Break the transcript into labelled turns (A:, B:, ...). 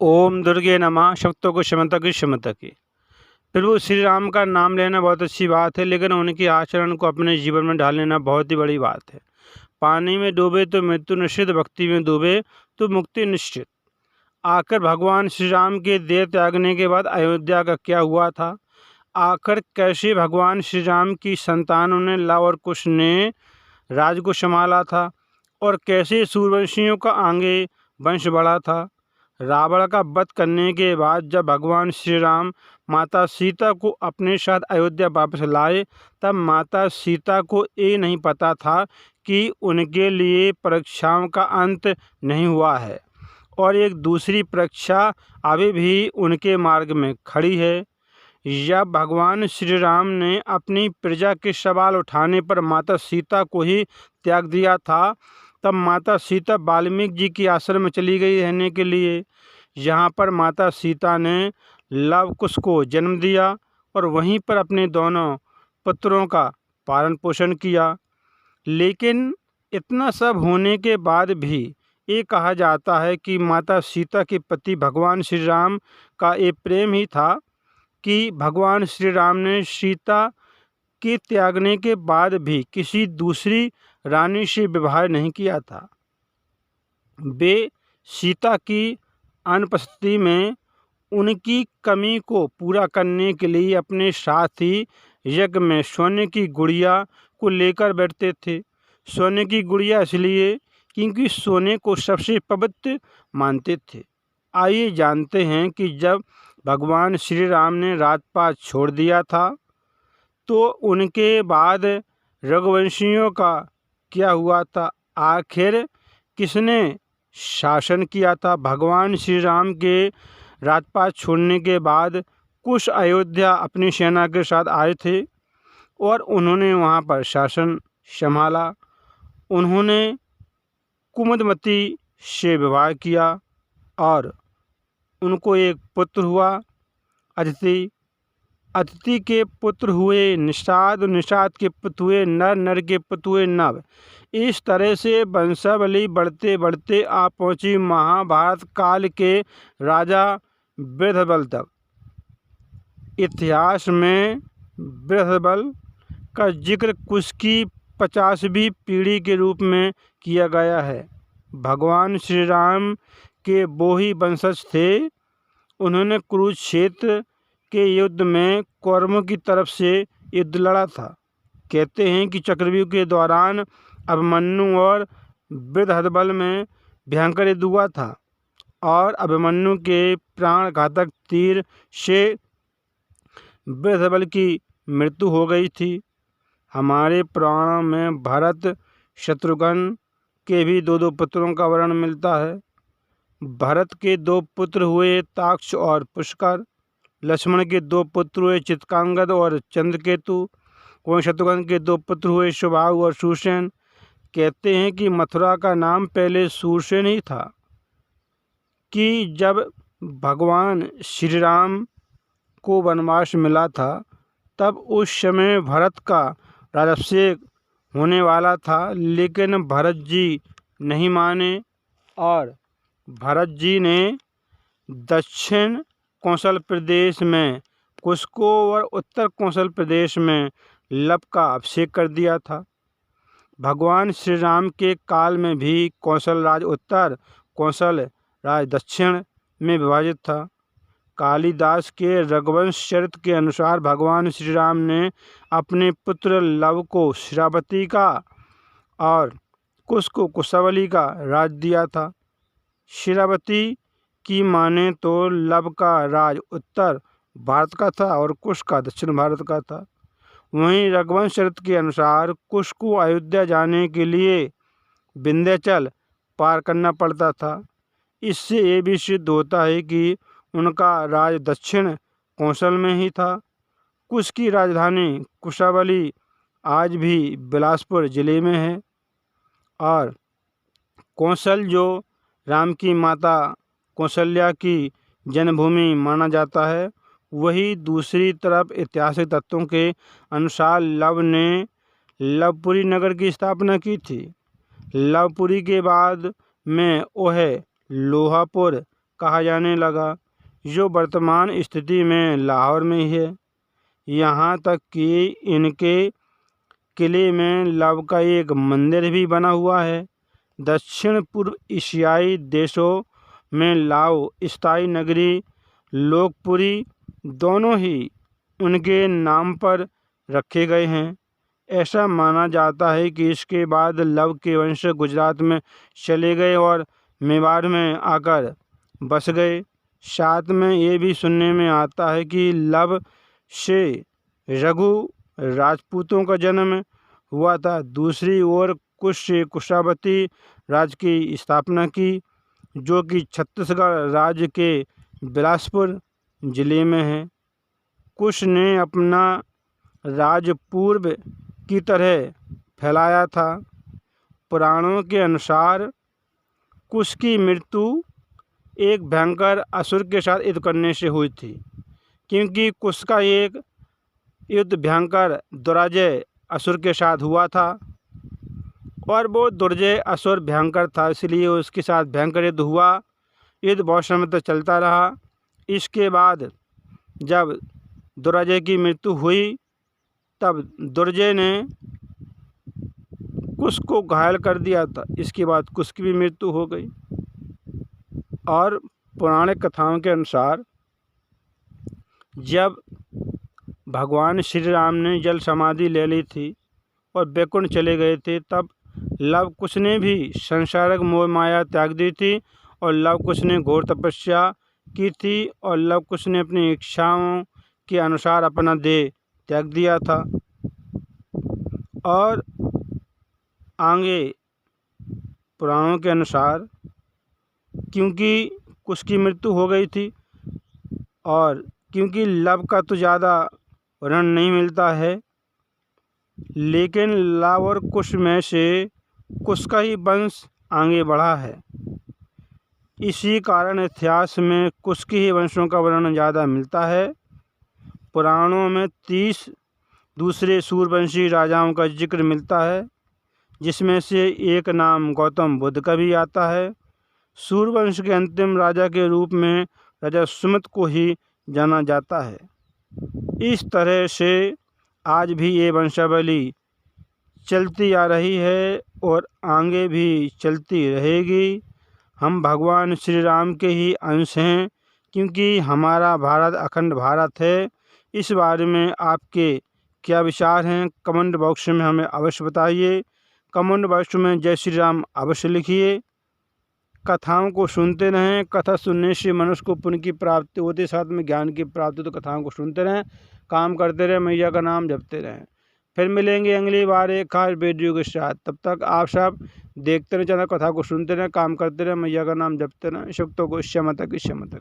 A: ओम दुर्गे नमः। शक्तों को क्षमता की क्षमता की। प्रभु श्री राम का नाम लेना बहुत अच्छी बात है, लेकिन उनके आचरण को अपने जीवन में ढाल लेना बहुत ही बड़ी बात है। पानी में डूबे तो मृत्यु निश्चित, भक्ति में डूबे तो मुक्ति निश्चित। आखिर भगवान श्री राम के देह त्यागने के बाद अयोध्या का क्या हुआ था? आखिर कैसे भगवान श्री राम की संतानों ने, लव और कुश ने राज को संभाला था, और कैसे सूर्यवंशियों का आगे वंश बढ़ा था? रावण का वध करने के बाद जब भगवान श्री राम माता सीता को अपने साथ अयोध्या वापस लाए, तब माता सीता को ये नहीं पता था कि उनके लिए परीक्षाओं का अंत नहीं हुआ है और एक दूसरी परीक्षा अभी भी उनके मार्ग में खड़ी है। जब भगवान श्री राम ने अपनी प्रजा के सवाल उठाने पर माता सीता को ही त्याग दिया था, तब माता सीता वाल्मीकि जी के आश्रम में चली गई रहने के लिए। यहाँ पर माता सीता ने लव कुश को जन्म दिया और वहीं पर अपने दोनों पुत्रों का पालन पोषण किया। लेकिन इतना सब होने के बाद भी ये कहा जाता है कि माता सीता के प्रति भगवान श्री राम का ये प्रेम ही था कि भगवान श्री राम ने सीता के त्यागने के बाद भी किसी दूसरी रानी से विवाह नहीं किया था। वे सीता की अनुपस्थिति में उनकी कमी को पूरा करने के लिए अपने साथ ही यज्ञ में सोने की गुड़िया को लेकर बैठते थे। सोने की गुड़िया इसलिए क्योंकि सोने को सबसे पवित्र मानते थे। आइए जानते हैं कि जब भगवान श्री राम ने राजपाट छोड़ दिया था, तो उनके बाद रघुवंशियों का क्या हुआ था। आखिर किसने शासन किया था? भगवान श्री राम के राजपाट छोड़ने के बाद कुछ अयोध्या अपनी सेना के साथ आए थे और उन्होंने वहां पर शासन संभाला। उन्होंने कुमुदमती से विवाह किया और उनको एक पुत्र हुआ, अदिति। अदिति के पुत्र हुए निषाद, निषाद के पुत्र हुए नर, नर के पुत्र हुए नव। इस तरह से वंशावली बढ़ते बढ़ते आ पहुंची महाभारत काल के राजा वृषबल तक। इतिहास में वृषबल का जिक्र कुश की 50वीं पीढ़ी के रूप में किया गया है। भगवान श्री राम के वो ही वंशज थे। उन्होंने कुरुक्षेत्र के युद्ध में कौरवों की तरफ से युद्ध लड़ा था। कहते हैं कि चक्रव्यूह के दौरान अभिमन्यु और वृषबल में भयंकर युद्ध हुआ था और अभिमन्यु के प्राण घातक तीर से वृषबल की मृत्यु हो गई थी। हमारे पुराणों में भरत शत्रुघ्न के भी दो पुत्रों का वर्णन मिलता है। भरत के 2 पुत्र हुए ताक्ष और पुष्कर। लक्ष्मण के 2 पुत्र हुए चित्कांगद और चंद्रकेतु। वहीं शत्रुघ्न के 2 पुत्र हुए सुबाहु और सुसेन। कहते हैं कि मथुरा का नाम पहले सुरसेन ही था, कि जब भगवान श्री राम को वनवास मिला था तब उस समय भरत का राज्याभिषेक होने वाला था, लेकिन भरत जी नहीं माने और भरत जी ने दक्षिण कौशल प्रदेश में कुश को और उत्तर कौशल प्रदेश में लव का अभिषेक कर दिया था। भगवान श्री राम के काल में भी कौशल राज उत्तर, कौशल राज दक्षिण में विभाजित था। कालिदास के रघुवंश चरित्र के अनुसार भगवान श्री राम ने अपने पुत्र लव को श्रावती का और कुश को कुशावली का राज दिया था। श्रावती की माने तो लव का राज उत्तर भारत का था और कुश का दक्षिण भारत का था। वहीं रघुवंश चरित्र के अनुसार कुश को अयोध्या जाने के लिए विंध्याचल पार करना पड़ता था। इससे ये भी सिद्ध होता है कि उनका राज दक्षिण कौशल में ही था। कुश की राजधानी कुशावली आज भी बिलासपुर जिले में है और कौशल जो राम की माता कौशल्या की जन्मभूमि माना जाता है, वही दूसरी तरफ ऐतिहासिक तथ्यों के अनुसार लव ने लवपुरी नगर की स्थापना की थी। लवपुरी के बाद में वह लोहापुर कहा जाने लगा, जो वर्तमान स्थिति में लाहौर में ही है। यहाँ तक कि इनके किले में लव का एक मंदिर भी बना हुआ है। दक्षिण पूर्व एशियाई देशों में लाओ स्थायी नगरी लोकपुरी दोनों ही उनके नाम पर रखे गए हैं। ऐसा माना जाता है कि इसके बाद लव के वंश गुजरात में चले गए और मेवाड़ में आकर बस गए। साथ में ये भी सुनने में आता है कि लव से रघु राजपूतों का जन्म हुआ था। दूसरी ओर कुश से कुशावती राज्य की स्थापना की, जो कि छत्तीसगढ़ राज्य के बिलासपुर जिले में है। कुश ने अपना राज्य पूर्व की तरह फैलाया था। पुराणों के अनुसार कुश की मृत्यु एक भयंकर असुर के साथ युद्ध करने से हुई थी, क्योंकि कुश का एक युद्ध भयंकर दुर्जय असुर के साथ हुआ था और वो दुर्जय असुर भयंकर था, इसलिए उसके साथ भयंकर युद्ध हुआ। युद्ध बहुत समय तक चलता रहा। इसके बाद जब दुर्जय की मृत्यु हुई, तब दुर्जय ने कुश को घायल कर दिया था। इसके बाद कुश की भी मृत्यु हो गई। और पौराणिक कथाओं के अनुसार जब भगवान श्री राम ने जल समाधि ले ली थी और बैकुंठ चले गए थे, तब लव कुश ने भी संसारक मोह माया त्याग दी थी और लव कुश ने घोर तपस्या की थी और लव कुश ने अपनी इच्छाओं के अनुसार अपना देह त्याग दिया था। और आगे पुराणों के अनुसार क्योंकि कुश की मृत्यु हो गई थी और क्योंकि लव का तो ज़्यादा वर्णन नहीं मिलता है, लेकिन लव और कुश में से कुश का ही वंश आगे बढ़ा है। इसी कारण इतिहास में कुश के ही वंशों का वर्णन ज़्यादा मिलता है। पुराणों में 30 दूसरे सूर्यवंशी राजाओं का जिक्र मिलता है, जिसमें से एक नाम गौतम बुद्ध का भी आता है। सूर्यवंश के अंतिम राजा के रूप में राजा सुमित को ही जाना जाता है। इस तरह से आज भी ये वंशावली चलती आ रही है और आगे भी चलती रहेगी। हम भगवान श्री राम के ही अंश हैं, क्योंकि हमारा भारत अखंड भारत है। इस बारे में आपके क्या विचार हैं, कमेंट बॉक्स में हमें अवश्य बताइए। कमेंट बॉक्स में जय श्री राम अवश्य लिखिए। कथाओं को सुनते रहें। कथा सुनने से मनुष्य को पुण्य की प्राप्ति होती है, साथ में ज्ञान की प्राप्ति। तो कथाओं को सुनते रहें, काम करते रहें, मैया का नाम जपते रहें। फिर मिलेंगे अगली बार एक खास वीडियो के साथ। तब तक आप सब देखते रहें, चैनल कथा को सुनते रहें, काम करते रहें, मैया का नाम जपते रहें। शक्तों को क्षमता की क्षमता।